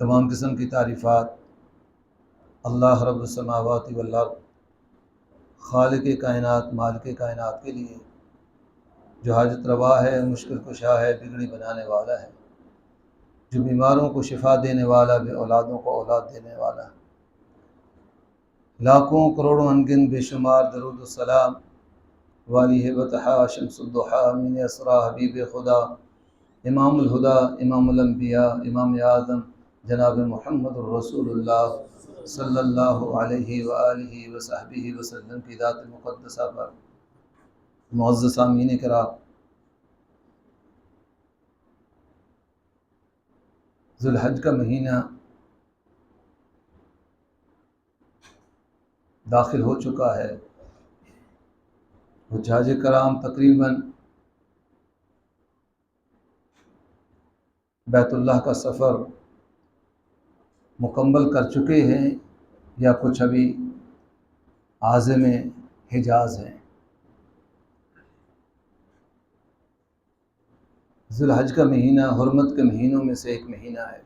تمام قسم کی تعریفات اللہ رب السماوات والارض، خالق کائنات مالک کائنات کے لیے، جو حاجت روا ہے، مشکل کشا ہے، بگڑی بنانے والا ہے، جو بیماروں کو شفا دینے والا، بے اولادوں کو اولاد دینے والا ہے۔ لاکھوں کروڑوں انگن بے شمار درود السلام والی بطحا شمس الضحیٰ امین اسرا حبیب خدا امام الہدا امام الانبیاء امام اعظم جناب محمد الرسول اللہ صلی اللہ علیہ وآلہ وصحبہ وسلم کی ذات مقدسہ پر معزز سامعین کرام، ذو الحج کا مہینہ داخل ہو چکا ہے۔ حجاج کرام تقریباً بیت اللہ کا سفر مکمل کر چکے ہیں، یا کچھ ابھی عازم حجاز ہیں۔ ذو الحج کا مہینہ حرمت کے مہینوں میں سے ایک مہینہ ہے۔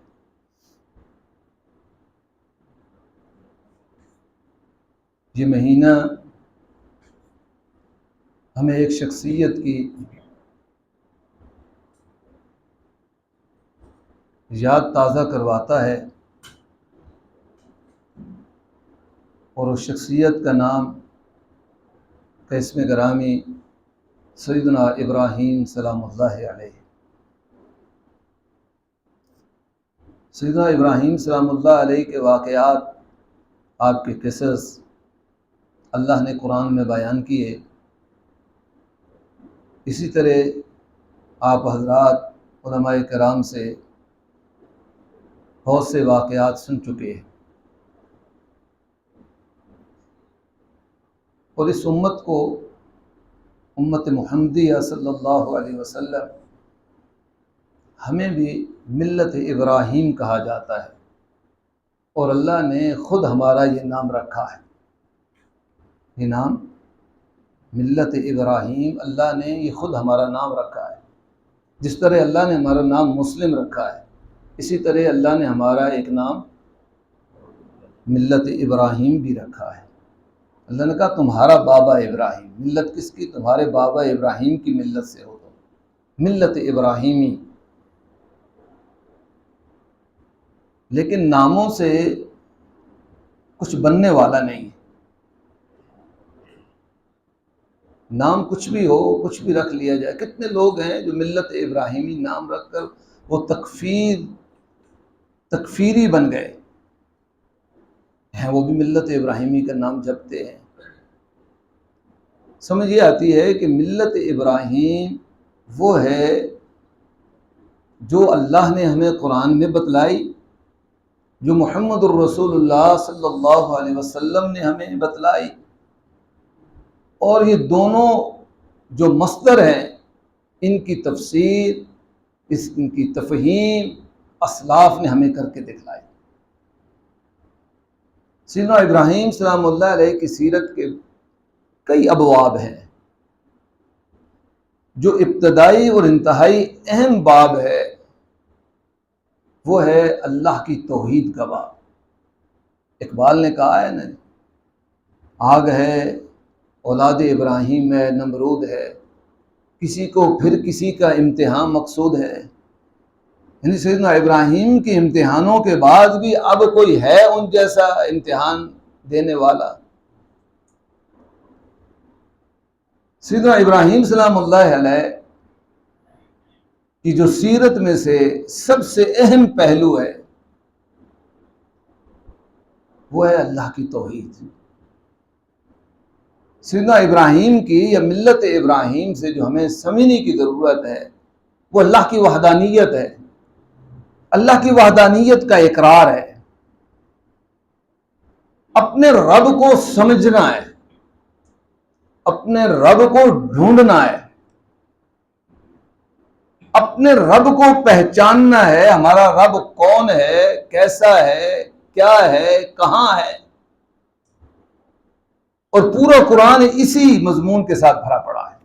یہ مہینہ ہمیں ایک شخصیت کی یاد تازہ کرواتا ہے، اور اس شخصیت کا نام کا اسم گرامی سیدنا ابراہیم سلام اللہ علیہ۔ سیدنا ابراہیم سلام اللہ علیہ کے واقعات، آپ کے قصص اللہ نے قرآن میں بیان کیے۔ اسی طرح آپ حضرات علماء کرام سے بہت سے واقعات سن چکے ہیں، اور اس امت کو، امت محمدیہ صلی اللہ علیہ وسلم، ہمیں بھی ملت ابراہیم کہا جاتا ہے، اور اللہ نے خود ہمارا یہ نام رکھا ہے۔ یہ نام ملت ابراہیم، اللہ نے یہ خود ہمارا نام رکھا ہے۔ جس طرح اللہ نے ہمارا نام مسلم رکھا ہے، اسی طرح اللہ نے ہمارا ایک نام ملت ابراہیم بھی رکھا ہے۔ اللہ نے کہا تمہارا بابا ابراہیم، ملت کس کی؟ تمہارے بابا ابراہیم کی ملت سے ہو، ملت ابراہیمی۔ لیکن ناموں سے کچھ بننے والا نہیں ہے۔ نام کچھ بھی ہو، کچھ بھی رکھ لیا جائے۔ کتنے لوگ ہیں جو ملت ابراہیمی نام رکھ کر وہ تکفیری بن گئے ہیں، وہ بھی ملت ابراہیمی کا نام جپتے ہیں۔ سمجھ یہ آتی ہے کہ ملت ابراہیم وہ ہے جو اللہ نے ہمیں قرآن میں بتلائی، جو محمد الرسول اللہ صلی اللہ علیہ وسلم نے ہمیں بتلائی، اور یہ دونوں جو مصدر ہیں، ان کی تفسیر، ان کی تفہیم اسلاف نے ہمیں کر کے دکھلائی۔ سیدنا ابراہیم سلام اللہ علیہ کی سیرت کے کئی ابواب ہیں۔ جو ابتدائی اور انتہائی اہم باب ہے وہ ہے اللہ کی توحید کا باب۔ اقبال نے کہا ہے نا، آگ ہے اولاد ابراہیم ہے، نمرود ہے، کسی کو پھر کسی کا امتحان مقصود ہے۔ یعنی سیدنا ابراہیم کے امتحانوں کے بعد بھی اب کوئی ہے ان جیسا امتحان دینے والا؟ سیدنا ابراہیم سلام اللہ علیہ کی جو سیرت میں سے سب سے اہم پہلو ہے وہ ہے اللہ کی توحید۔ سیدنا ابراہیم کی یا ملت ابراہیم سے جو ہمیں سمجھنے کی ضرورت ہے وہ اللہ کی وحدانیت ہے، اللہ کی وحدانیت کا اقرار ہے، اپنے رب کو سمجھنا ہے، اپنے رب کو ڈھونڈنا ہے، اپنے رب کو پہچاننا ہے۔ ہمارا رب کون ہے، کیسا ہے، کیا ہے، کہاں ہے؟ اور پورا قرآن اسی مضمون کے ساتھ بھرا پڑا ہے،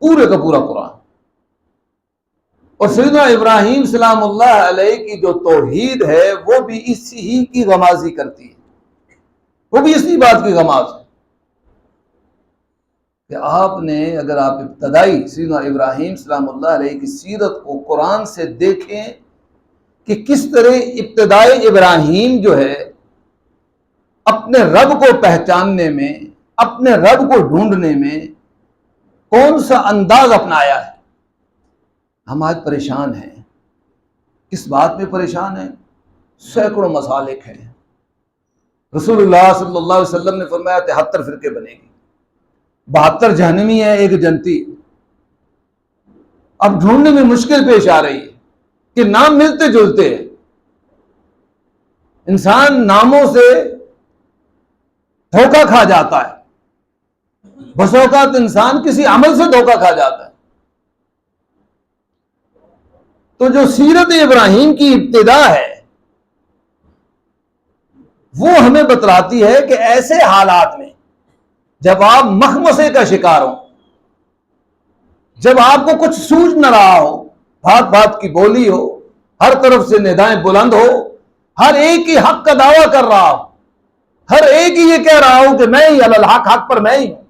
پورے کا پورا قرآن۔ اور سیدنا ابراہیم سلام اللہ علیہ کی جو توحید ہے وہ بھی اسی ہی کی غمازی کرتی ہے، وہ بھی اسی بات کی غماز ہے کہ آپ نے اگر آپ ابتدائی سیدنا ابراہیم سلام اللہ علیہ کی سیرت کو قرآن سے دیکھیں کہ کس طرح ابتدائی ابراہیم جو ہے اپنے رب کو پہچاننے میں، اپنے رب کو ڈھونڈنے میں کون سا انداز اپنایا ہے۔ ہم آج پریشان ہیں، کس بات میں پریشان ہیں؟ سینکڑوں مسالک ہیں۔ رسول اللہ صلی اللہ علیہ وسلم نے فرمایا 73 فرقے بنے گی، 72 جہنمی ہے، ایک جنتی۔ اب ڈھونڈنے میں مشکل پیش آ رہی ہے کہ نام ملتے جلتے ہیں، انسان ناموں سے دھوکہ کھا جاتا ہے، بس اوقات انسان کسی عمل سے دھوکہ کھا جاتا ہے۔ تو جو سیرت ابراہیم کی ابتدا ہے وہ ہمیں بتلاتی ہے کہ ایسے حالات میں جب آپ مخمصے کا شکار ہو، جب آپ کو کچھ سوچ نہ رہا ہو، بات بات کی بولی ہو، ہر طرف سے ندائیں بلند ہو، ہر ایک ہی حق کا دعویٰ کر رہا ہو، ہر ایک ہی یہ کہہ رہا ہوں کہ میں ہی الحق، حق پر میں ہی ہوں،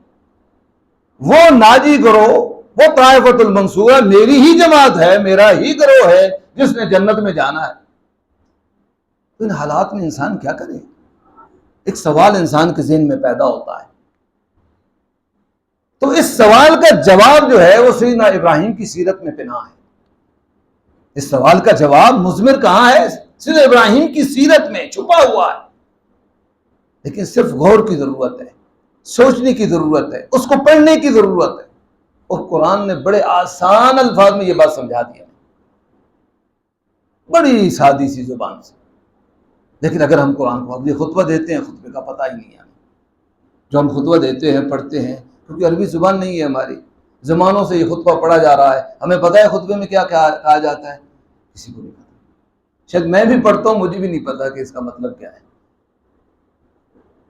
وہ ناجی گروہ، وہ طائفۃ المنصورہ میری ہی جماعت ہے، میرا ہی گروہ ہے جس نے جنت میں جانا ہے۔ تو ان حالات میں انسان کیا کرے؟ ایک سوال انسان کے ذہن میں پیدا ہوتا ہے۔ تو اس سوال کا جواب جو ہے وہ سیدنا ابراہیم کی سیرت میں پنہاں ہے۔ اس سوال کا جواب مضمر کہاں ہے؟ سیدنا ابراہیم کی سیرت میں چھپا ہوا ہے، لیکن صرف غور کی ضرورت ہے، سوچنے کی ضرورت ہے، اس کو پڑھنے کی ضرورت ہے۔ اور قرآن نے بڑے آسان الفاظ میں یہ بات سمجھا دیا، بڑی سادی سی زبان سے۔ لیکن اگر ہم قرآن کو ابھی خطبہ دیتے ہیں، خطبے کا پتہ ہی نہیں ہے، جو ہم خطبہ دیتے ہیں پڑھتے ہیں، کیونکہ عربی زبان نہیں ہے ہماری، زمانوں سے یہ خطبہ پڑھا جا رہا ہے، ہمیں پتہ ہے خطبے میں کیا کہا جاتا ہے؟ کسی کو نہیں پتہ۔ شاید میں بھی پڑھتا ہوں، مجھے بھی نہیں پتا کہ اس کا مطلب کیا ہے۔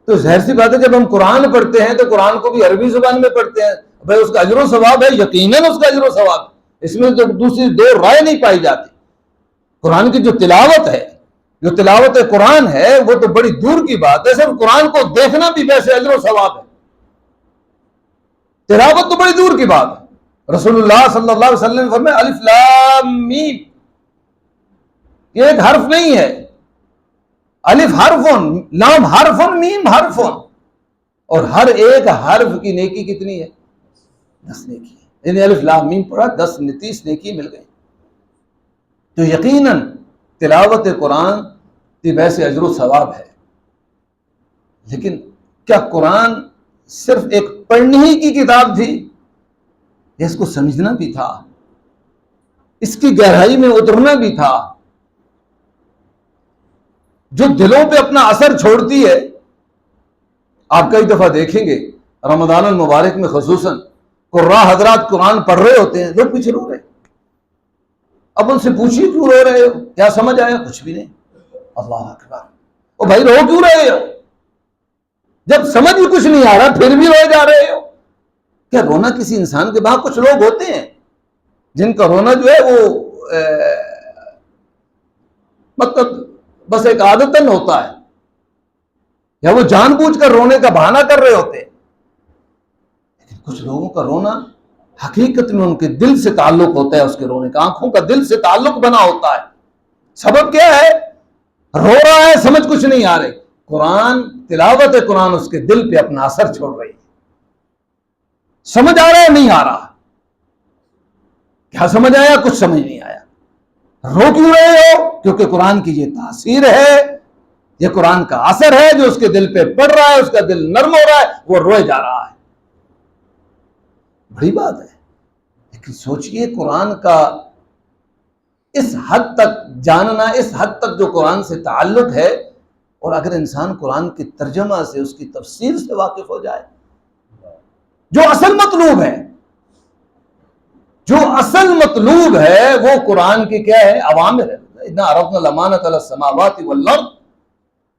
تو ظاہر سی بات ہے جب ہم قرآن پڑھتے ہیں تو قرآن کو بھی عربی زبان میں پڑھتے ہیں، بھائی اس کا اجر و ثواب ہے، یقیناً اس کا اجر و ثواب ہے، اس میں تو دوسری دو رائے نہیں پائی جاتی۔ قرآن کی جو تلاوت ہے، جو تلاوت قرآن ہے، وہ تو بڑی دور کی بات ہے، صرف قرآن کو دیکھنا بھی ویسے اجر و ثواب ہے، تلاوت تو بڑی دور کی بات ہے۔ رسول اللہ صلی اللہ علیہ وسلم نے فرمایا الف لام میم، یہ ایک حرف نہیں ہے، الف حرفن، لام حرفن، میم حرفن، اور ہر ایک حرف کی نیکی کتنی ہے؟ 10 نیکی ہے۔ یعنی الف لام میم پڑھا، 10 نیکی مل گئی۔ تو یقیناً تلاوت قرآن کی ویسے اجر و ثواب ہے، لیکن کیا قرآن صرف ایک پڑھنے ہی کی کتاب تھی؟ اس کو سمجھنا بھی تھا، اس کی گہرائی میں اترنا بھی تھا، جو دلوں پہ اپنا اثر چھوڑتی ہے۔ آپ کئی دفعہ دیکھیں گے رمضان المبارک میں خصوصاً قراء حضرات قرآن پڑھ رہے ہوتے ہیں، لوگ پیچھے رو رہے ہیں۔ اب ان سے پوچھیے کیوں رو رہے ہو؟ کیا سمجھ آیا؟ کچھ بھی نہیں۔ اللہ اکبر، او بھائی رو کیوں رہے ہو؟ جب سمجھ بھی کچھ نہیں آ رہا پھر بھی روئے جا رہے ہو؟ کیا رونا کسی انسان کے؟ بعد کچھ لوگ ہوتے ہیں جن کا رونا جو ہے وہ مطلب بس ایک عادتاً ہوتا ہے، یا وہ جان بوجھ کر رونے کا بہانہ کر رہے ہوتے ہیں۔ لیکن کچھ لوگوں کا رونا حقیقت میں ان کے دل سے تعلق ہوتا ہے، اس کے رونے کا آنکھوں کا دل سے تعلق بنا ہوتا ہے۔ سبب کیا ہے؟ رو رہا ہے، سمجھ کچھ نہیں آ رہی، قرآن، تلاوت قرآن اس کے دل پہ اپنا اثر چھوڑ رہی ہے۔ سمجھ آ رہا ہے نہیں آ رہا؟ کیا سمجھ آیا؟ کچھ سمجھ نہیں آیا۔ رو کیوں رہے ہو؟ کیونکہ قرآن کی یہ تاثیر ہے، یہ قرآن کا اثر ہے جو اس کے دل پہ پڑ رہا ہے، اس کا دل نرم ہو رہا ہے، وہ روئے جا رہا ہے۔ بڑی بات ہے، لیکن سوچئے قرآن کا اس حد تک جاننا، اس حد تک جو قرآن سے تعلق ہے، اور اگر انسان قرآن کی ترجمہ سے، اس کی تفسیر سے واقف ہو جائے، جو اصل مطلوب ہے، جو اصل مطلوب ہے وہ قرآن کی کیا ہے؟ اوامر ہے۔ اِنَّا عَرَضْنَا الْأَمَانَةَ عَلَى السَّمَاوَاتِ وَالْأَرْضِ،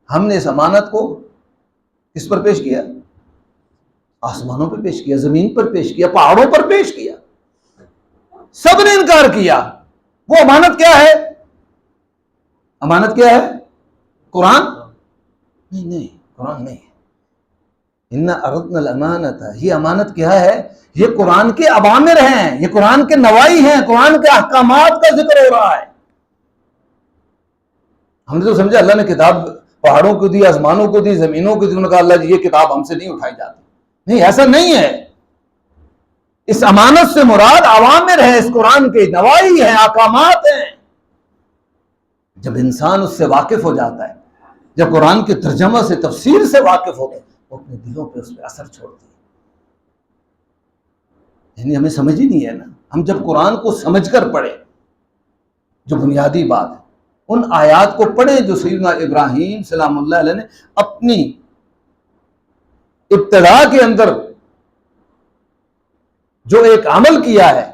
ہم نے اس امانت کو کس پر پیش کیا؟ آسمانوں پر پیش کیا، زمین پر پیش کیا، پہاڑوں پر پیش کیا۔ سب نے انکار کیا، وہ امانت کیا ہے؟ امانت کیا ہے؟ قرآن؟ نہیں، قرآن نہیں ہے۔ ان عرضنا الامانت، یہ امانت کیا ہے؟ یہ قرآن کے اوامر ہیں، یہ قرآن کے نوائی ہیں، قرآن کے احکامات کا ذکر ہو رہا ہے۔ ہم نے تو سمجھا اللہ نے کتاب پہاڑوں کو دی، آسمانوں کو دی، زمینوں کو دی، انہوں نے کہا اللہ جی یہ کتاب ہم سے نہیں اٹھائی جاتی۔ نہیں، ایسا نہیں ہے۔ اس امانت سے مراد اوامر ہے، اس قرآن کے نوائی ہیں، احکامات ہیں۔ جب انسان اس سے واقف ہو جاتا ہے، جب قرآن کے ترجمہ سے، تفسیر سے واقف ہوتا ہے، وہ اپنے دلوں پہ اس پہ اثر چھوڑتی ہے۔ یعنی ہمیں سمجھ ہی نہیں ہے نا، ہم جب قرآن کو سمجھ کر پڑھیں، جو بنیادی بات ہے، ان آیات کو پڑھیں جو سیدنا ابراہیم سلام اللہ علیہ نے اپنی ابتدا کے اندر جو ایک عمل کیا ہے،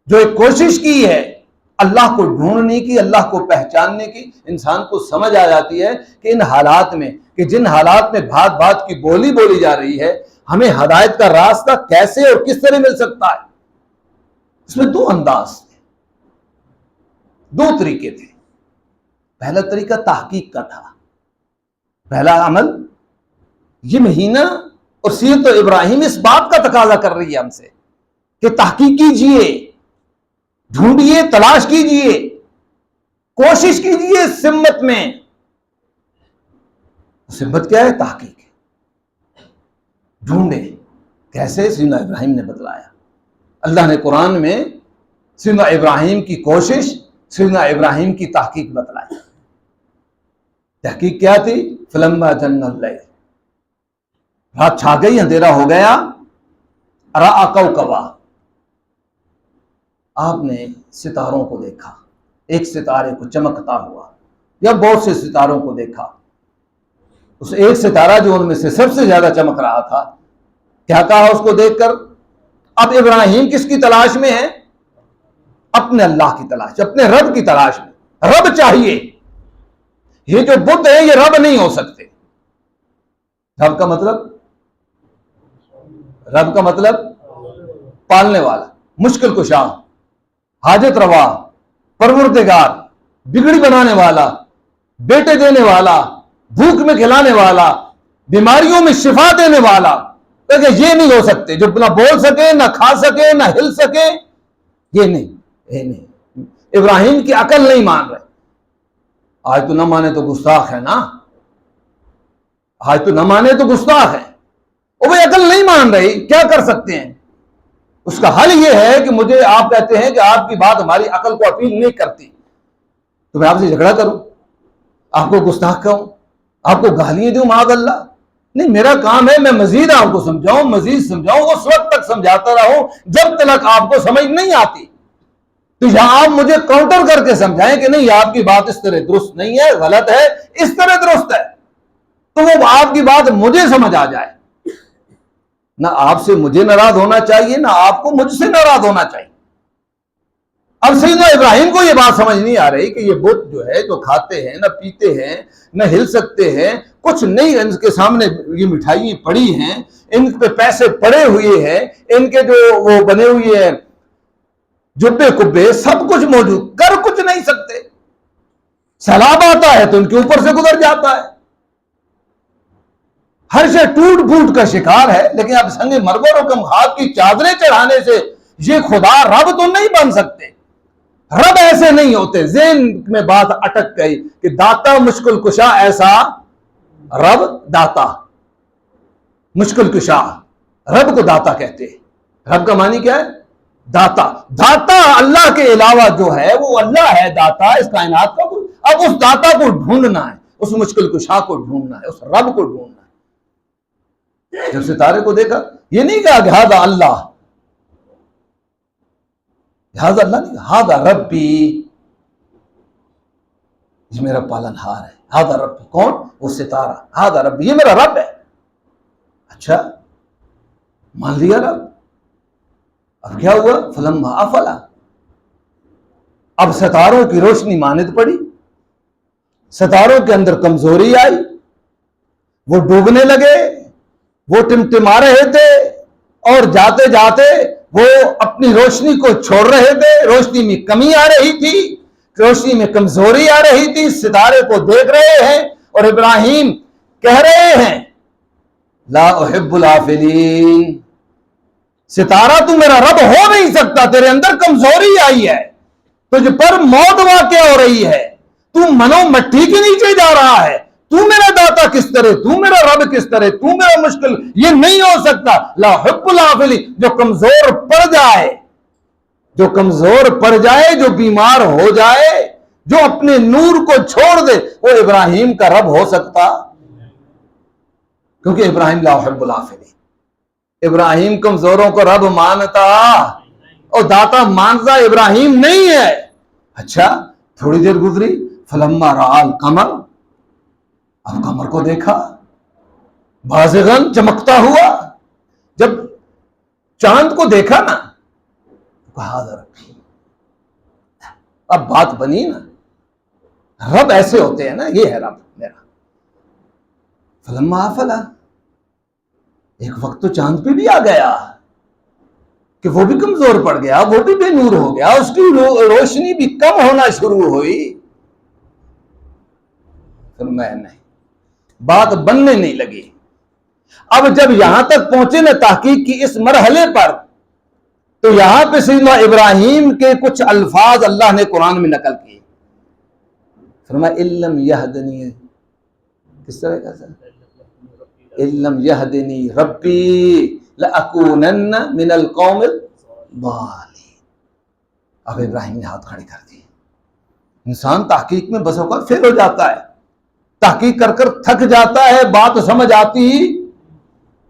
جو ایک کوشش کی ہے اللہ کو ڈھونڈنے کی، اللہ کو پہچاننے کی، انسان کو سمجھ آ جاتی ہے کہ ان حالات میں، کہ جن حالات میں بھات بھات کی بولی بولی جا رہی ہے، ہمیں ہدایت کا راستہ کیسے اور کس طرح مل سکتا ہے۔ اس میں دو انداز تھے، دو طریقے تھے۔ پہلا طریقہ تحقیق کا تھا، پہلا عمل یہ مہینہ اور سیرت ابراہیم اس بات کا تقاضا کر رہی ہے ہم سے کہ تحقیق کیجئے، ڈھونڈیے، تلاش کیجئے، کوشش کیجئے سمت میں۔ سمت کیا ہے؟ تحقیق ہے۔ ڈھونڈے کیسے؟ سیدنا ابراہیم نے بتلایا، اللہ نے قرآن میں سیدنا ابراہیم کی کوشش، سیدنا ابراہیم کی تحقیق بتلائی۔ تحقیق کیا تھی؟ فلما جن اللیل، رات چھا گئی، اندھیرا ہو گیا، رأى کوكبا، آپ نے ستاروں کو دیکھا، ایک ستارے کو چمکتا ہوا، یا بہت سے ستاروں کو دیکھا۔ اس ایک ستارہ جو ان میں سے سب سے زیادہ چمک رہا تھا، کیا کہا اس کو دیکھ کر؟ اب ابراہیم کس کی تلاش میں ہے؟ اپنے اللہ کی تلاش، اپنے رب کی تلاش میں۔ رب چاہیے، یہ جو بت ہے یہ رب نہیں ہو سکتے۔ رب کا مطلب، رب کا مطلب پالنے والا، مشکل کشا، حاجت روا، پروردگار، بگڑی بنانے والا، بیٹے دینے والا، بھوک میں کھلانے والا، بیماریوں میں شفا دینے والا۔ کہ یہ نہیں ہو سکتے، جو نہ بول سکے، نہ کھا سکے، نہ ہل سکے، یہ نہیں۔ ابراہیم کی عقل نہیں مان رہے۔ آج تو نہ مانے تو گستاخ ہے نا، آج تو نہ مانے تو گستاخ ہے۔ وہ بھائی عقل نہیں مان رہی، کیا کر سکتے ہیں؟ اس کا حل یہ ہے کہ مجھے آپ کہتے ہیں کہ آپ کی بات ہماری عقل کو اپیل نہیں کرتی، تو میں آپ سے جھگڑا کروں، آپ کو گستاخ کہوں، آپ کو گالیاں دوں، معاذ اللہ؟ نہیں، میرا کام ہے میں مزید آپ کو سمجھاؤں، مزید سمجھاؤں، اس وقت تک سمجھاتا رہوں جب تک آپ کو سمجھ نہیں آتی۔ تو یہاں آپ مجھے کاؤنٹر کر کے سمجھائیں کہ نہیں آپ کی بات اس طرح درست نہیں ہے، غلط ہے، اس طرح درست ہے، تو وہ آپ کی بات مجھے سمجھ آ جائے۔ نہ آپ سے مجھے ناراض ہونا چاہیے، نہ آپ کو مجھ سے ناراض ہونا چاہیے۔ اب سیدنا ابراہیم کو یہ بات سمجھ نہیں آ رہی کہ یہ بت جو ہے، جو کھاتے ہیں، نہ پیتے ہیں، نہ ہل سکتے ہیں، کچھ نہیں، ان کے سامنے یہ مٹھائی پڑی ہیں، ان پہ پیسے پڑے ہوئے ہیں، ان کے جو وہ بنے ہوئے ہیں جبے کبے، سب کچھ موجود، کر کچھ نہیں سکتے۔ سیلاب آتا ہے تو ان کے اوپر سے گزر جاتا ہے، ہر شے ٹوٹ پھوٹ کا شکار ہے۔ لیکن اب سنگ مرمر و کم خاک کی چادریں چڑھانے سے یہ خدا رب تو نہیں بن سکتے، رب ایسے نہیں ہوتے۔ ذہن میں بات اٹک گئی کہ داتا مشکل کشا، ایسا رب داتا، مشکل کشا، رب کو داتا کہتے ہیں۔ رب کا معنی کیا ہے؟ داتا۔ داتا اللہ کے علاوہ جو ہے وہ اللہ ہے، داتا اس کائنات کا۔ اب اس داتا کو ڈھونڈنا ہے، اس مشکل کشا کو ڈھونڈنا ہے، اس رب کو ڈھونڈنا ہے۔ جب ستارے کو دیکھا، یہ نہیں کہا کہ ہذا اللہ، ہذا اللہ نہیں، ہذا ربی، یہ میرا پالن ہار ہے۔ ہذا ربی، کون؟ وہ ستارہ، ہذا ربی، یہ میرا رب ہے۔ اچھا، مان لیا رب۔ اب کیا ہوا؟ فلما افلا، اب ستاروں کی روشنی ماند پڑی، ستاروں کے اندر کمزوری آئی، وہ ڈوبنے لگے، وہ ٹمٹما رہے تھے، اور جاتے جاتے وہ اپنی روشنی کو چھوڑ رہے تھے، روشنی میں کمی آ رہی تھی، روشنی میں کمزوری آ رہی تھی، ستارے کو دیکھ رہے ہیں اور ابراہیم کہہ رہے ہیں لا احب الآفلین، ستارہ تو میرا رب ہو نہیں سکتا، تیرے اندر کمزوری آئی ہے، تجھ پر موت واقع ہو رہی ہے، تو منو مٹی کے نیچے جا رہا ہے، تو میرا داتا کس طرح، تو میرا رب کس طرح، تو میرا مشکل، یہ نہیں ہو سکتا۔ لا احب الآفلین، جو کمزور پڑ جائے، جو کمزور پڑ جائے، جو بیمار ہو جائے، جو اپنے نور کو چھوڑ دے، وہ ابراہیم کا رب ہو سکتا؟ کیونکہ ابراہیم لا احب الآفلین، ابراہیم کمزوروں کو رب مانتا اور داتا مانتا ابراہیم نہیں ہے۔ اچھا تھوڑی دیر گزری، فلما رأى القمر، اب قمر کو دیکھا بازغن، چمکتا ہوا، جب چاند کو دیکھا نا کہا ربی، اب بات بنی نا، رب ایسے ہوتے ہیں نا، یہ ہے رب میرا۔ فلما آفلا، ایک وقت تو چاند پہ بھی آ گیا کہ وہ بھی کمزور پڑ گیا، وہ بھی بے نور ہو گیا، اس کی روشنی بھی کم ہونا شروع ہوئی۔ پھر میں نہیں، بات بننے نہیں لگی۔ اب جب یہاں تک پہنچے نا تحقیق کی اس مرحلے پر، تو یہاں پہ سیدنا ابراہیم کے کچھ الفاظ اللہ نے قرآن میں نقل کیے۔ فرمایا اِلَّمْ يَهْدِنِي، کس طرح کا سر، اِلَّمْ يَهْدِنِي رَبِّي لَأَكُونَنَّ مِنَ الْقَوْمِ الضَّالِّينَ۔ اب ابراہیم نے ہاتھ کھڑے کر دیے۔ انسان تحقیق میں بس اوقات فیل ہو جاتا ہے، تحقیق کر کر تھک جاتا ہے، بات سمجھ آتی ہی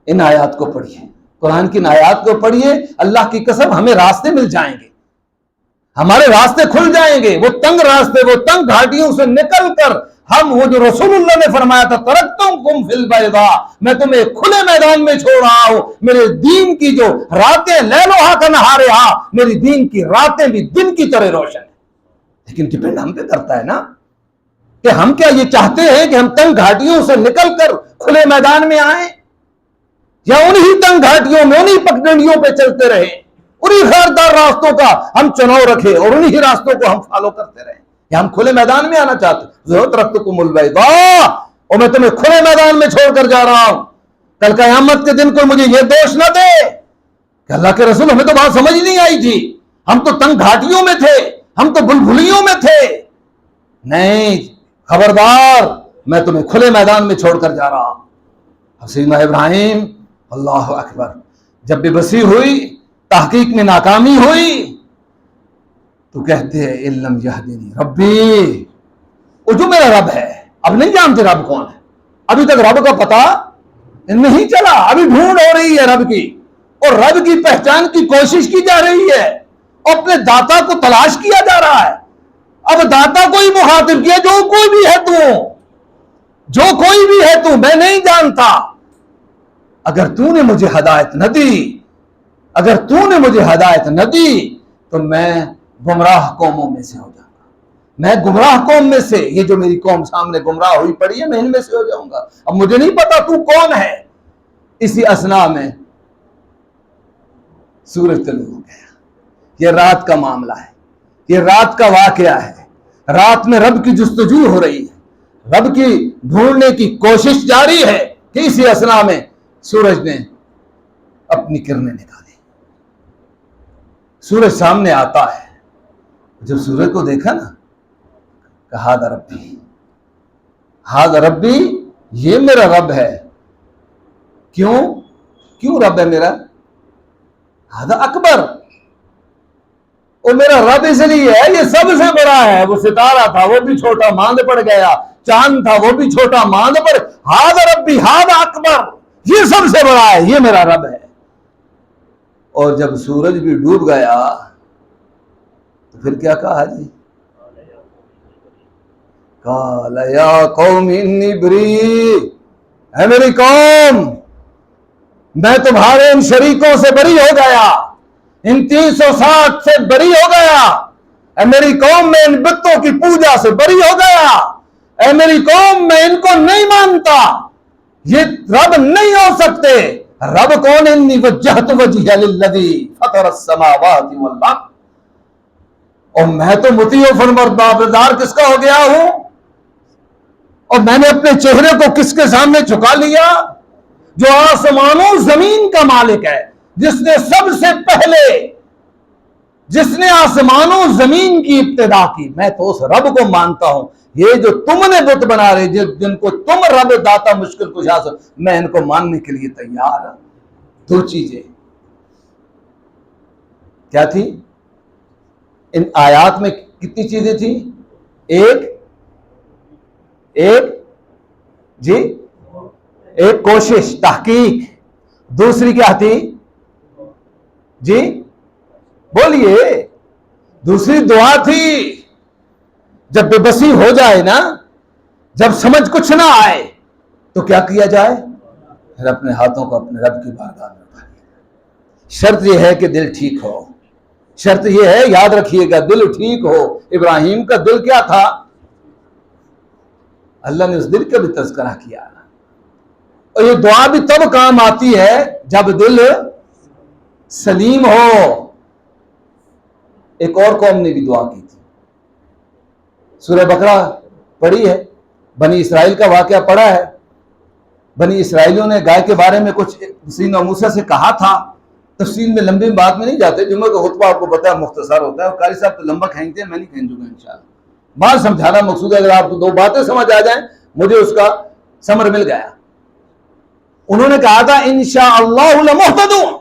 ان آیات کو پڑھیے، قرآن کی ان آیات کو پڑھیے، اللہ کی قسم ہمیں راستے مل جائیں گے، ہمارے راستے کھل جائیں گے، وہ تنگ راستے، وہ تنگ گھاٹیوں سے نکل کر ہم وہ جو رسول اللہ نے فرمایا تھا ترکتکم فی البیضاء، میں تمہیں کھلے میدان میں چھوڑ رہا ہوں، میرے دین کی جو راتیں لیلھا کنہارھا، میری دین کی راتیں بھی دن کی طرح روشن ہیں۔ لیکن ڈیپینڈ ہم پہ کرتا ہے نا کہ ہم کیا یہ چاہتے ہیں کہ ہم تنگ گھاٹیوں سے نکل کر کھلے میدان میں آئیں، یا انہی تنگ گھاٹیوں میں انہی پگڈنڈیوں پہ چلتے رہیں، انہی خیردار راستوں کا ہم چناؤ رکھیں اور انہی راستوں کو ہم فالو کرتے رہیں، یا ہم کھلے میدان میں آنا چاہتے ہیں؟ ترکتکم البیضاء، اور میں تمہیں کھلے میدان میں چھوڑ کر جا رہا ہوں۔ کل قیامت کے دن کو مجھے یہ دوش نہ دے کہ اللہ کے رسول ہمیں تو بات سمجھ نہیں آئی تھی، ہم تو تنگ گھاٹیوں میں تھے، ہم تو بلبلیوں میں تھے۔ نہیں، خبردار، میں تمہیں کھلے میدان میں چھوڑ کر جا رہا ہوں۔ سیدنا ابراہیم، اللہ اکبر، جب بے بسی ہوئی، تحقیق میں ناکامی ہوئی، تو کہتے ہیں اِلَّمْ يَهْدِنِي رَبِّي، وہ جو میرا رب ہے، اب نہیں جانتے رب کون ہے، ابھی تک رب کا پتہ نہیں چلا، ابھی ڈھونڈ ہو رہی ہے رب کی، اور رب کی پہچان کی کوشش کی جا رہی ہے، اور اپنے داتا کو تلاش کیا جا رہا ہے۔ اب داتا کو ہی مخاطب کیا، جو کوئی بھی ہے تو، جو کوئی بھی ہے تو، میں نہیں جانتا، اگر تو نے مجھے ہدایت نہ دی، اگر تو نے مجھے ہدایت نہ دی تو میں گمراہ قوموں میں سے ہو جاؤں گا، میں گمراہ قوم میں سے، یہ جو میری قوم سامنے گمراہ ہوئی پڑی ہے، میں ان میں سے ہو جاؤں گا۔ اب مجھے نہیں پتا تو کون ہے۔ اسی اثناء میں سورج طلوع ہو گیا۔ یہ رات کا معاملہ ہے، یہ رات کا واقعہ ہے، رات میں رب کی جستجو ہو رہی ہے، رب کی ڈھونڈنے کی کوشش جاری ہے کہ اسی اثناء میں سورج نے اپنی کرنیں نکالی، سورج سامنے آتا ہے۔ جب سورج کو دیکھا نا، کہا ہذا ربی، ہذا ربی، یہ میرا رب ہے۔ کیوں رب ہے میرا؟ ہذا اکبر، وہ میرا رب اس لیے ہے، یہ سب سے بڑا ہے۔ وہ ستارہ تھا وہ بھی چھوٹا ماند پڑ گیا، چاند تھا وہ بھی چھوٹا ماند پڑ، ہذا ربی ہذا اکبر، یہ سب سے بڑا ہے، یہ میرا رب ہے۔ اور جب سورج بھی ڈوب گیا تو پھر کیا کہا جی؟ قال یا قوم انی بری، اے میری قوم، میں تمہارے ان شریکوں سے بری ہو گیا، ان 360 سے بری ہو گیا۔ اے میری قوم، میں ان بتوں کی پوجا سے بری ہو گیا۔ اے میری قوم، میں ان کو نہیں مانتا، یہ رب نہیں ہو سکتے، رب کون؟ انی وجہت وجہی للذی فطر السماوات والارض، اور میں تو مطیع و فرمانبردار کس کا ہو گیا ہوں، اور میں نے اپنے چہرے کو کس کے سامنے جھکا لیا؟ جو آسمانوں زمین کا مالک ہے، جس نے سب سے پہلے، جس نے آسمانوں زمین کی ابتدا کی، میں تو اس رب کو مانتا ہوں۔ یہ جو تم نے بت بنا رہے، جن کو تم رب داتا مشکل کشا، میں ان کو ماننے کے لیے تیار ہوں۔ دو چیزیں کیا تھی ان آیات میں؟ کتنی چیزیں تھیں؟ ایک کوشش، تحقیق، دوسری کیا تھی جی بولیے؟ دوسری دعا تھی۔ جب بے بسی ہو جائے نا، جب سمجھ کچھ نہ آئے تو کیا کیا جائے؟ پھر اپنے ہاتھوں کو اپنے رب کی بارگاہ میں اٹھائیے۔ شرط یہ ہے کہ دل ٹھیک ہو، شرط یہ ہے، یاد رکھیے گا، دل ٹھیک ہو۔ ابراہیم کا دل کیا تھا؟ اللہ نے اس دل کا بھی تذکرہ کیا نا۔ اور یہ دعا بھی تب کام آتی ہے جب دل سلیم ہو۔ ایک اور قوم نے بھی دعا کی تھی، سورہ بقرہ پڑھی ہے، بنی اسرائیل کا واقعہ پڑھا ہے۔ بنی اسرائیلیوں نے گائے کے بارے میں کچھ سین و موسیٰ سے کہا تھا۔ تفصیل میں لمبی بات میں نہیں جاتے، جمعہ کا خطبہ آپ کو پتا ہے مختصر ہوتا ہے، اور قاری صاحب تو لمبا کھینچتے ہیں، میں نہیں کھینچوں گا انشاءاللہ۔ بات سمجھانا مقصود ہے، اگر آپ کو دو باتیں سمجھ آ جائیں مجھے اس کا ثمر مل گیا۔ انہوں نے کہا تھا انشاءاللہ لمہتدون۔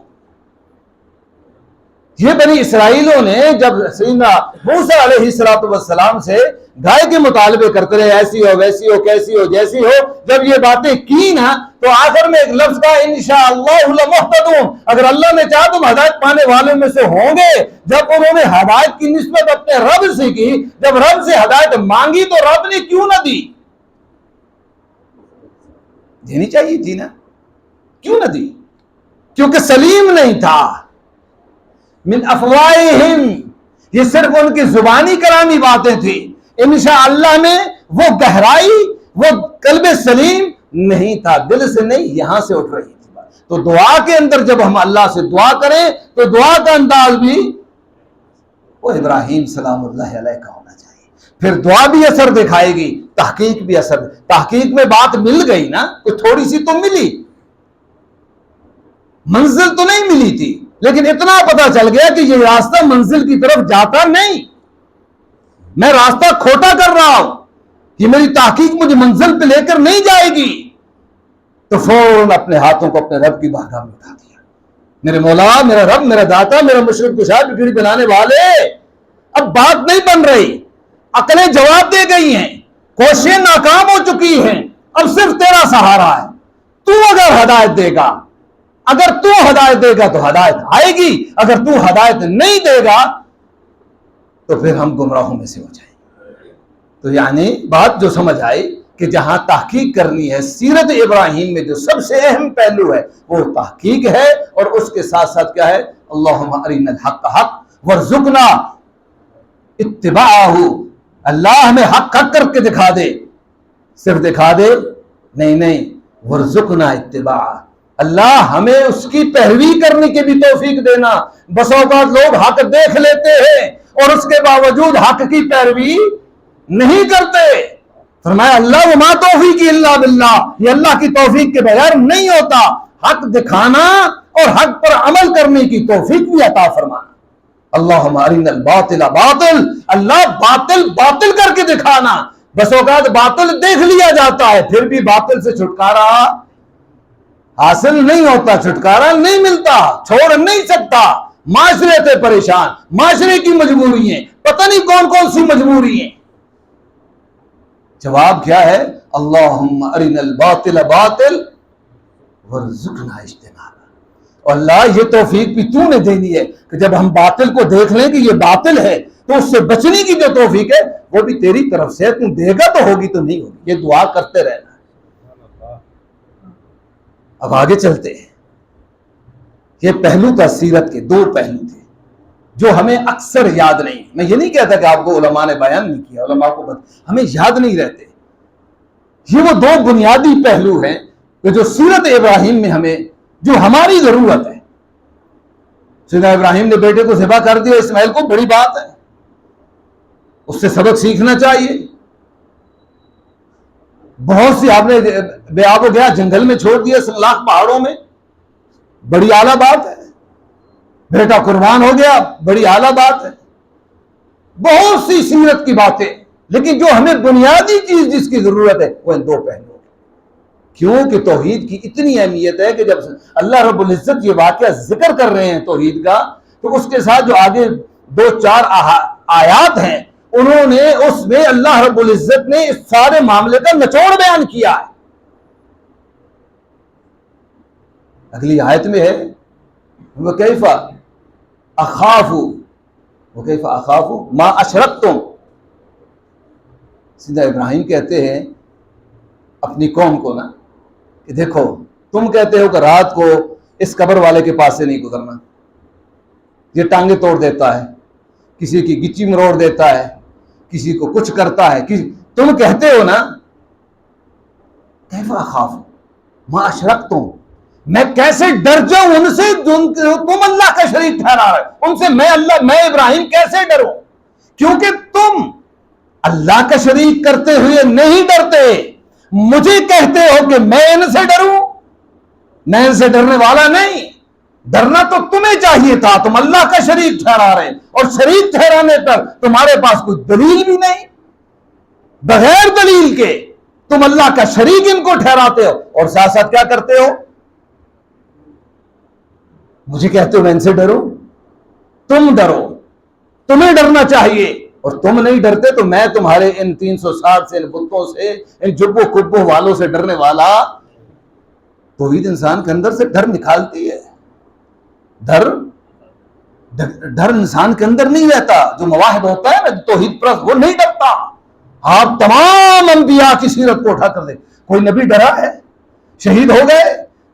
یہ بنی اسرائیلوں نے جب سیدنا موسیٰ علیہ السلام سے گائے کے مطالبے کرتے رہے، ایسی ہو ویسی ہو کیسی ہو جیسی ہو، جب یہ باتیں کی نا تو آخر میں ایک لفظ کا انشاءاللہ لمہتدون، اگر اللہ نے چاہا تم ہدایت پانے والوں میں سے ہوں گے۔ جب انہوں نے ہدایت کی نسبت اپنے رب سے کی، جب رب سے ہدایت مانگی تو رب نے کیوں نہ دی؟ دینی چاہیے تھی نا، کیوں نہ دی؟ کیونکہ سلیم نہیں تھا۔ من افواہہم، یہ صرف ان کی زبانی کلامی باتیں تھی۔ انشاءاللہ میں وہ گہرائی، وہ قلب سلیم نہیں تھا، دل سے نہیں، یہاں سے اٹھ رہی تھی بات۔ تو دعا کے اندر جب ہم اللہ سے دعا کریں تو دعا کا انداز بھی وہ ابراہیم سلام اللہ علیہ کا ہونا چاہیے۔ پھر دعا بھی اثر دکھائے گی، تحقیق بھی اثر۔ تحقیق میں بات مل گئی نا، کوئی تھوڑی سی تو ملی، منزل تو نہیں ملی تھی، لیکن اتنا پتا چل گیا کہ یہ راستہ منزل کی طرف جاتا نہیں، میں راستہ کھوٹا کر رہا ہوں، یہ میری تحقیق مجھے منزل پہ لے کر نہیں جائے گی۔ تو فوراً اپنے ہاتھوں کو اپنے رب کی بارگاہ میں اٹھا دیا، میرے مولا، میرا رب، میرا داتا، میرا مشرق کشا، بگڑی بنانے والے، اب بات نہیں بن رہی، عقلیں جواب دے گئی ہیں، کوششیں ناکام ہو چکی ہیں، اب صرف تیرا سہارا ہے۔ تو اگر ہدایت دے گا، اگر تو ہدایت دے گا تو ہدایت آئے گی، اگر تو ہدایت نہیں دے گا تو پھر ہم گمراہوں میں سے ہو جائیں گے۔ تو یعنی بات جو سمجھ آئی کہ جہاں تحقیق کرنی ہے، سیرت ابراہیم میں جو سب سے اہم پہلو ہے وہ تحقیق ہے، اور اس کے ساتھ ساتھ کیا ہے؟ اللہم ارنا الحق حق وارزقنا اتباعہ، اللہ ہمیں حق حق کر کے دکھا دے، صرف دکھا دے نہیں، وارزقنا اتباعہ، اللہ ہمیں اس کی پیروی کرنے کی بھی توفیق دینا۔ بس اوقات لوگ حق دیکھ لیتے ہیں اور اس کے باوجود حق کی پیروی نہیں کرتے۔ فرمایا اللہ وما توفیقی الا باللہ، یہ اللہ کی توفیق کے بغیر نہیں ہوتا۔ حق دکھانا اور حق پر عمل کرنے کی توفیق بھی عطا فرمانا۔ اللہم ارنا الباطل باطل، اللہ باطل باطل کر کے دکھانا۔ بس اوقات باطل دیکھ لیا جاتا ہے، پھر بھی باطل سے چھٹکارا حاصل نہیں ہوتا، چھٹکارا نہیں ملتا، چھوڑ نہیں سکتا۔ معاشرے سے پریشان، معاشرے کی مجبوری ہیں، پتہ نہیں کون کون سی مجبوری ہیں۔ جواب کیا ہے؟ اللہم ارنا الباطل باطل وارزقنا اجتنابہ۔ اور اللہ یہ توفیق بھی تو نے دینی ہے کہ جب ہم باطل کو دیکھ لیں کہ یہ باطل ہے تو اس سے بچنے کی جو توفیق ہے وہ بھی تیری طرف سے ہے، تو دے گا تو ہوگی تو نہیں ہوگی۔ یہ دعا کرتے رہنا۔ اب آگے چلتے ہیں۔ یہ پہلو تھا، سیرت کے دو پہلو تھے جو ہمیں اکثر یاد نہیں۔ میں یہ نہیں کہتا کہ آپ کو علماء نے بیان نہیں کیا، علماء کو ہمیں یاد نہیں رہتے۔ یہ وہ دو بنیادی پہلو ہیں کہ جو سیرت ابراہیم میں ہمیں جو ہماری ضرورت ہے. سیدنا ابراہیم نے بیٹے کو ذبح کر دیا اسماعیل کو، بڑی بات ہے، اس سے سبق سیکھنا چاہیے. بہت سی آپ نے بے آب و گیا جنگل میں چھوڑ دیا، سنگلاخ پہاڑوں میں، بڑی اعلیٰ بات ہے. بیٹا قربان ہو گیا، بڑی اعلیٰ بات ہے. بہت سی سیرت کی باتیں، لیکن جو ہمیں بنیادی چیز جس کی ضرورت ہے وہ ان دو پہلو. کیوں کہ توحید کی اتنی اہمیت ہے کہ جب اللہ رب العزت یہ واقعہ ذکر کر رہے ہیں توحید کا، تو اس کے ساتھ جو آگے 2-4 آیات ہیں انہوں نے اس میں اللہ رب العزت نے اس سارے معاملے کا نچوڑ بیان کیا ہے. اگلی آیت میں ہے وَكَيْفَ أَخَافُ مَا أَشْرَكْتُمْ. سیدنا ابراہیم کہتے ہیں اپنی قوم کو نا کہ دیکھو تم کہتے ہو کہ رات کو اس قبر والے کے پاس سے نہیں گزرنا، یہ ٹانگیں توڑ دیتا ہے، کسی کی گچی مروڑ دیتا ہے، کسی کو کچھ کرتا ہے. تم کہتے ہو نا کیف اخاف ما اشرکتم، میں کیسے ڈر جاؤں ان سے تم اللہ کا شریک ٹھہرا رہے، ان سے میں ابراہیم کیسے ڈروں، کیونکہ تم اللہ کا شریک کرتے ہوئے نہیں ڈرتے، مجھے کہتے ہو کہ میں ان سے ڈروں. میں ان سے ڈرنے والا نہیں، ڈرنا تو تمہیں چاہیے تھا، تم اللہ کا شریک ٹھہرا رہے، اور شریک ٹھہرانے پر تمہارے پاس کوئی دلیل بھی نہیں، بغیر دلیل کے تم اللہ کا شریک ان کو ٹھہراتے ہو، اور ساتھ ساتھ کیا کرتے ہو، مجھے کہتے ہو میں ان سے ڈروں. تم ڈرو، تمہیں ڈرنا چاہیے، اور تم نہیں ڈرتے تو میں تمہارے ان 360 سے، ان بتوں سے، ان جبوں کبوں والوں سے ڈرنے والا. توحید انسان کے اندر سے ڈر نکالتی ہے. ڈر انسان کے اندر نہیں رہتا. جو مواحد ہوتا ہے نا توحید پرست، وہ نہیں ڈرتا. آپ تمام انبیاء کی سیرت کو اٹھا کر دیں، کوئی نبی ڈرا ہے؟ شہید ہو گئے،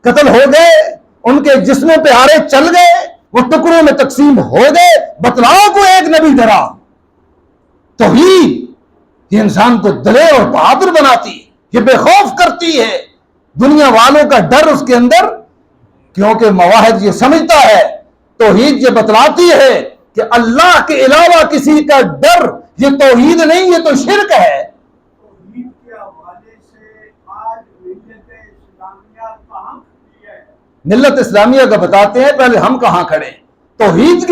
قتل ہو گئے، ان کے جسموں پہ آرے چل گئے، وہ ٹکڑوں میں تقسیم ہو گئے، بتلاؤ کو ایک نبی ڈرا؟ توحید یہ انسان کو دلیر اور بہادر بناتی ہے، یہ بے خوف کرتی ہے. دنیا والوں کا ڈر اس کے اندر، کیونکہ مواحد یہ سمجھتا ہے، توحید یہ بتلاتی ہے کہ اللہ کے علاوہ کسی کا ڈر یہ توحید نہیں، یہ تو شرک ہے. توحید کے حوالے سے آج ملت اسلامیہ کہاں کھڑی ہے؟ ملت اسلامیہ کا بتاتے ہیں پہلے ہم کہاں کھڑے ہیں. توحید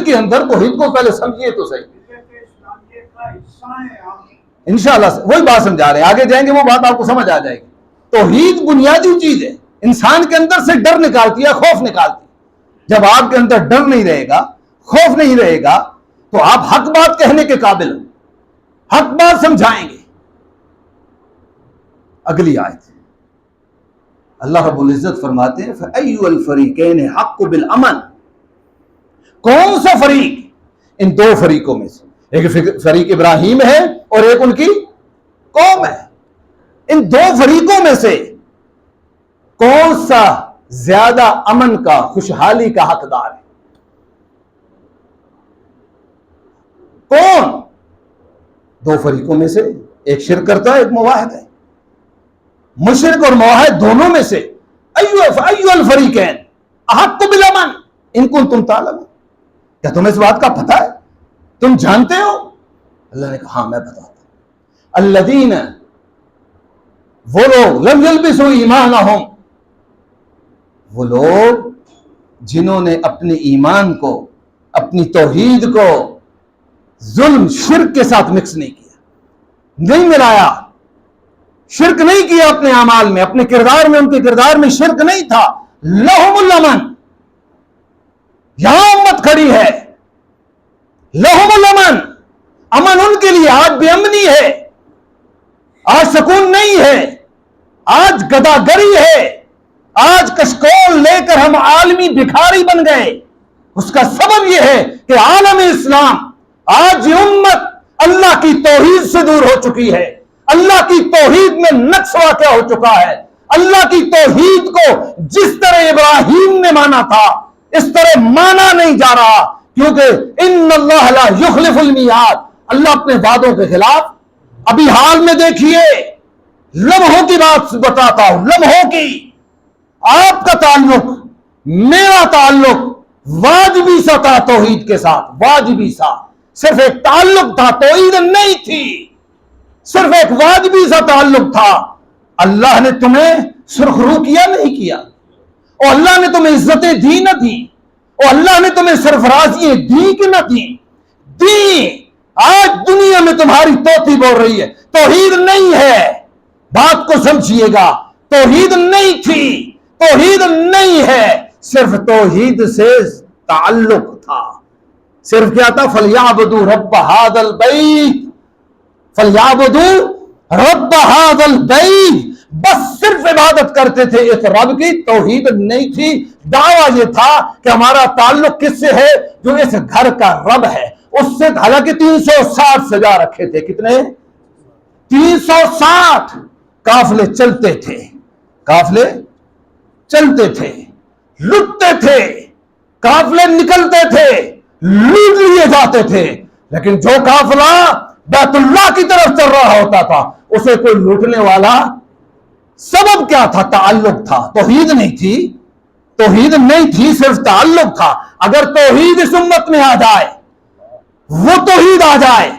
کے اندر توحید کو پہلے سمجھیے تو صحیح. انشاءاللہ وہی بات سمجھا رہے ہیں، آگے جائیں گے وہ بات آپ کو سمجھ آ جائے گی. توحید بنیادی چیز ہے، انسان کے اندر سے ڈر نکالتی ہے، خوف نکالتی ہے. جب آپ کے اندر ڈر نہیں رہے گا، خوف نہیں رہے گا، تو آپ حق بات کہنے کے قابل ہو، حق بات سمجھائیں گے. اگلی آیت اللہ رب العزت فرماتے ہیں فَأَيُّ الْفَرِيقَيْنِ حَقُّ بِالْأَمَنِ. کون سا فریق ان دو فریقوں میں سے، ایک فریق ابراہیم ہے اور ایک ان کی قوم ہے، ان دو فریقوں میں سے کون سا زیادہ امن کا، خوشحالی کا حقدار ہے؟ کون؟ دو فریقوں میں سے ایک شرک کرتا ہے، ایک موحد ہے. مشرک اور موحد دونوں میں سے ایو الفریقین احق بالامن ان کنتم تعلمون. کیا تمہیں اس بات کا پتہ ہے؟ تم جانتے ہو؟ اللہ نے کہا ہاں میں بتاتا ہوں. الذین، وہ لوگ، لم یلبسوا ایمانہم، وہ لوگ جنہوں نے اپنے ایمان کو، اپنی توحید کو ظلم شرک کے ساتھ مکس نہیں کیا، نہیں ملایا، شرک نہیں کیا اپنے اعمال میں، اپنے کردار میں، ان کے کردار میں شرک نہیں تھا. لہم الامن، یہاں امت کھڑی ہے. لہم الامن، امن ان کے لیے. آج بے امنی ہے، آج سکون نہیں ہے، آج گداگری ہے، آج کشکول لے کر ہم عالمی بھکاری بن گئے. اس کا سبب یہ ہے کہ عالم اسلام، آج یہ امت اللہ کی توحید سے دور ہو چکی ہے. اللہ کی توحید میں نقص واقع ہو چکا ہے. اللہ کی توحید کو جس طرح ابراہیم نے مانا تھا اس طرح مانا نہیں جا رہا، کیونکہ ان اللہ لا یخلف المیعاد، اللہ اپنے وعدوں کے خلاف. ابھی حال میں دیکھیے، لمحوں کی بات بتاتا ہوں، لمحوں کی. آپ کا تعلق، میرا تعلق واجبی سا تھا توحید کے ساتھ، واجبی سا، صرف ایک تعلق تھا، توحید نہیں تھی، صرف ایک واجبی سا تعلق تھا۔ اللہ نے تمہیں سرخرو کیا نہیں کیا، اور اللہ نے تمہیں عزتیں دی نہ دی، اور اللہ نے تمہیں سرفرازیاں دی کہ نہ دی، دی۔ آج دنیا میں تمہاری توتی بول رہی ہے توحید نہیں ہے، بات کو سمجھیے گا، توحید نہیں تھی، توحید نہیں ہے، صرف توحید سے تعلق تھا۔ صرف کیا تھا؟ فَلْيَعْبُدُوا رَبَّ هَذَا الْبَيْتِ، فَلْيَعْبُدُوا رَبَّ هَذَا الْبَيْتِ، بس صرف عبادت کرتے تھے اس رب کی، توحید نہیں تھی۔ دعویٰ یہ تھا کہ ہمارا تعلق کس سے ہے؟ جو اس گھر کا رب ہے اس سے۔ حالانکہ 360 سجا رکھے تھے، کتنے؟ 360 قافلے چلتے تھے، قافلے چلتے تھے، لٹتے تھے، قافلے نکلتے تھے، لوٹ لیے جاتے تھے، لیکن جو قافلہ بیت اللہ کی طرف چل رہا ہوتا تھا اسے کوئی لوٹنے والا، سبب کیا تھا؟ تعلق تھا، توحید نہیں تھی، توحید نہیں تھی، صرف تعلق تھا۔ اگر توحید اس امت میں آ جائے، وہ توحید آ جائے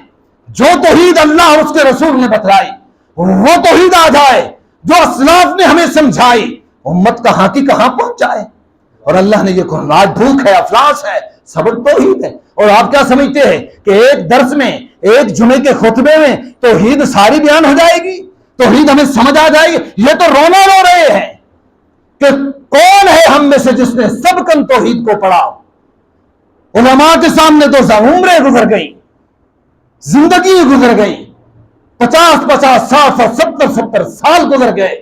جو توحید اللہ اور اس کے رسول نے بتلائی، وہ توحید آ جائے جو اسلاف نے ہمیں سمجھائی، امت کہاں کی کہاں پہنچ جائے۔ اور اللہ نے یہ کہا آج بھوک ہے، افلاس ہے، صبر توحید ہے۔ اور آپ کیا سمجھتے ہیں کہ ایک درس میں، ایک جمعے کے خطبے میں توحید ساری بیان ہو جائے گی، توحید ہمیں سمجھ آ جائے گی؟ یہ تو رونا رو رہے ہیں کہ کون ہے ہم میں سے جس نے سب کن توحید کو پڑھا۔ علماء کے سامنے تو عمریں گزر گئی، زندگی گزر گئی، 50 60 سال گزر گئے۔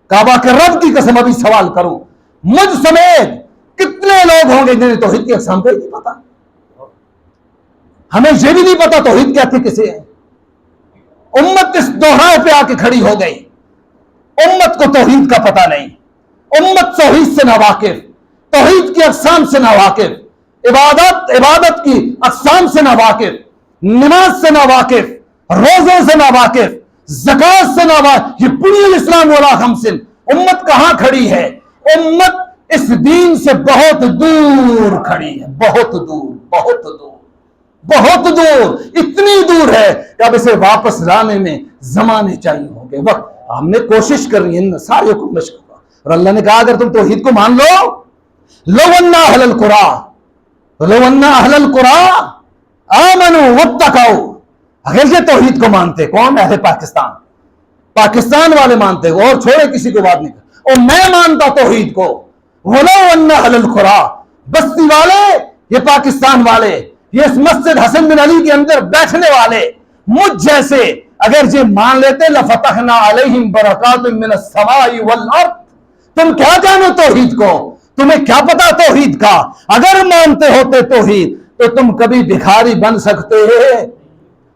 کعبہ کے رب کی قسم ابھی سوال کروں، مجھ سمیت کتنے لوگ ہوں گے جنہیں توحید کی اقسام کا ہی نہیں پتا؟ ہمیں یہ بھی نہیں پتا توحید کیا تھی، کسے ہے۔ امت اس دوہرائے پہ آ کے کھڑی ہو گئی، امت کو توحید کا پتہ نہیں، امت توحید سے ناواقف، توحید کی اقسام سے ناواقف، عبادت کی اقسام سے ناواقف، نماز سے ناواقف، روزوں سے ناواقف، زکات سے ناواقف۔ یہ بنی الاسلام ولا خمسن، امت کہاں کھڑی ہے؟ امت اس دین سے بہت دور کھڑی ہے، بہت دور، بہت دور، بہت دور، اتنی دور ہے کہ اب اسے واپس لانے میں زمانے چاہیے ہوں گے، وقت۔ ہم نے کوشش کرنی ہے ان سارے کو مشق کا، اور اللہ نے کہا اگر تم توحید کو مان لو، لو ان اہل القرى، لو ان اہل القرى آمنوا واتقوا۔ اگر یہ توحید کو مانتے، کون؟ اہل پاکستان، پاکستان والے مانتے، اور چھوڑے کسی کو بات نہیں کرتے، اور میں مانتا توحید کو، ولو ان اہل القرى، بستی والے، یہ پاکستان والے، یہ اس مسجد حسن بن علی کے اندر بیٹھنے والے مجھ جیسے اگر یہ مان لیتے، لفتحنا علیہم برکات من السماء والارض۔ تم کیا جانو توحید کو؟ تمہیں کیا پتا توحید کا؟ اگر مانتے ہوتے توحید تو تم کبھی بھکاری بن سکتے،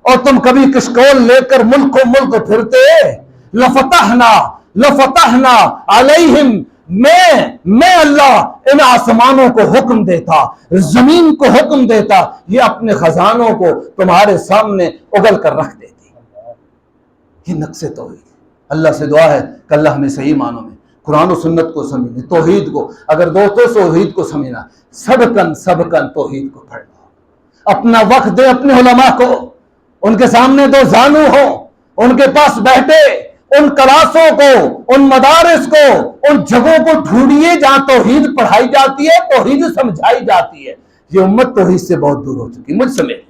اور تم کبھی کشکول لے کر ملک و ملک پھرتے۔ لفتحنا علیہم، میں اللہ ان آسمانوں کو حکم دیتا، زمین کو حکم دیتا، یہ اپنے خزانوں کو تمہارے سامنے اگل کر رکھ دیتی۔ یہ نقص توحید۔ اللہ سے دعا ہے کہ اللہ ہمیں صحیح معنوں میں قرآن و سنت کو سمجھنے، توحید کو، اگر دوستوں توحید کو سمجھنا، سبکن توحید کو پڑھنا، اپنا وقت دے اپنے علماء کو، ان کے سامنے دو زانو ہو، ان کے پاس بیٹھے، ان کلاسوں کو، ان مدارس کو، ان جگہوں کو ڈھونڈیے جہاں توحید پڑھائی جاتی ہے، توحید سمجھائی جاتی ہے۔ یہ امت توحید سے بہت دور ہو چکی، مجھ سمیت۔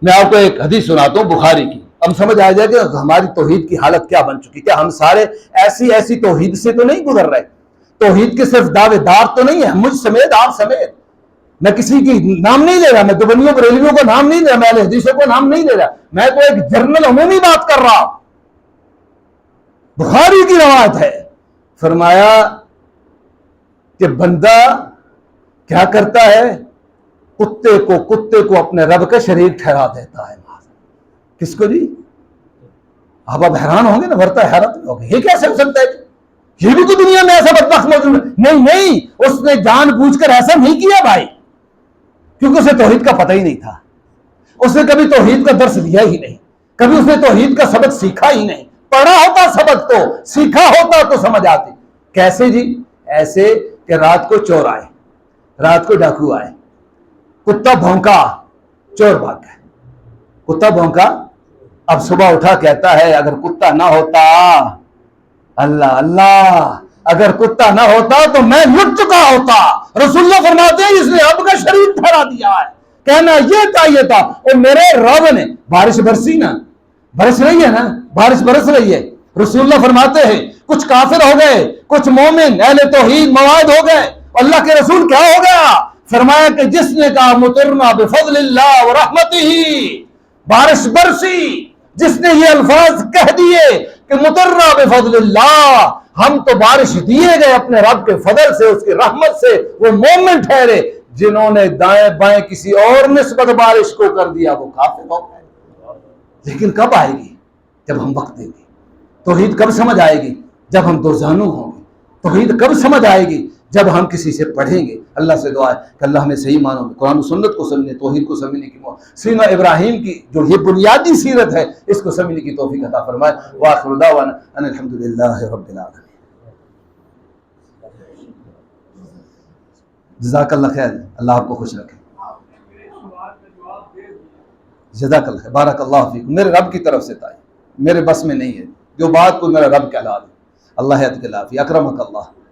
میں آپ کو ایک حدیث سناتا ہوں بخاری کی، ہم سمجھ آ جائے کہ ہماری توحید کی حالت کیا بن چکی، کیا ہم سارے ایسی توحید سے تو نہیں گزر رہے، توحید کے صرف دعوے دار تو نہیں ہیں، مجھ سمیت، آپ سمیت۔ میں کسی کی نام نہیں لے رہا، میں دیوبندیوں بریلویوں کو نام نہیں لے رہا، میں اہل حدیثوں کو نام نہیں لے رہا، میں تو ایک جنرل عمومی بات کر رہا۔ بخاری کی روایت ہے، فرمایا کہ بندہ کیا کرتا ہے؟ کتے کو اپنے رب کا شریک ٹھہرا دیتا ہے۔ کس کو جی؟ آپ حیران ہوں گے نا، ورتہ حیرت میں ہوں گے، یہ کیسے ہو سکتا ہے جی؟ یہ بھی تو دنیا میں ایسا بدبخت موجود ہے۔ نہیں، اس نے جان بوجھ کر ایسا نہیں کیا بھائی، کیونکہ اسے توحید کا پتہ ہی نہیں تھا، اس نے کبھی توحید کا درس لیا ہی نہیں، کبھی اس نے توحید کا سبق سیکھا ہی نہیں۔ پڑھا ہوتا سبق تو، سیکھا ہوتا تو سمجھ آتی۔ کیسے جی؟ ایسے کہ رات کو چور آئے، رات کو ڈاکو آئے، کتا بھونکا، چور بھاگ گئے۔ کتا بھونکا، اب صبح اٹھا کہتا ہے اگر کتا نہ ہوتا، اللہ اللہ، اگر کتا نہ ہوتا تو میں لٹ چکا ہوتا۔ رسول اللہ فرماتے ہیں اس نے اب کا شریف ٹھہرا دیا ہے، کہنا یہ چاہیے تھا اور میرے رب نے بارش برسی نا، برس رہی ہے نا، بارش برس رہی ہے۔ رسول اللہ فرماتے ہیں کچھ کافر ہو گئے، کچھ مومن اہل توحید مواد ہو گئے، اللہ کے رسول کیا ہو گیا؟ فرمایا کہ جس نے کہا مطرنا بفضل اللہ و رحمتہ، بارش برسی، جس نے یہ الفاظ کہہ دیے کہ مطرنا بفضل اللہ، ہم تو بارش دیے گئے اپنے رب کے فضل سے، اس کی رحمت سے، وہ مومن ٹھہرے۔ جنہوں نے دائیں بائیں کسی اور نسبت بارش کو کر دیا وہ کافر ہو گئے۔ لیکن کب آئے گی؟ جب ہم وقت دیں گے۔ توحید کب سمجھ آئے گی؟ جب ہم دوزانو ہوں گے۔ توحید کب سمجھ آئے گی؟ جب ہم کسی سے پڑھیں گے۔ اللہ سے دعا ہے کہ اللہ ہمیں صحیح معنوں میں قرآن و سنت کو سمجھنے، توحید کو سمجھنے کی سیرت ابراہیم کی جو یہ بنیادی سیرت ہے اس کو سمجھنے کی توفیق عطا فرمائے۔ وآخر دعوانا ان الحمدللہ رب العالمین۔ جزاک اللہ خیر، اللہ آپ کو خوش رکھے۔ آپ نے میرے سوال کا جواب دے دیا۔ جزاک اللہ خیر، بارک اللہ فیکم، میرے رب کی طرف سے تھا، میرے بس میں نہیں ہے، جو بات کو میرا رب کہلا دے۔ اللہ حیات کے لافی، اکرمک اللہ۔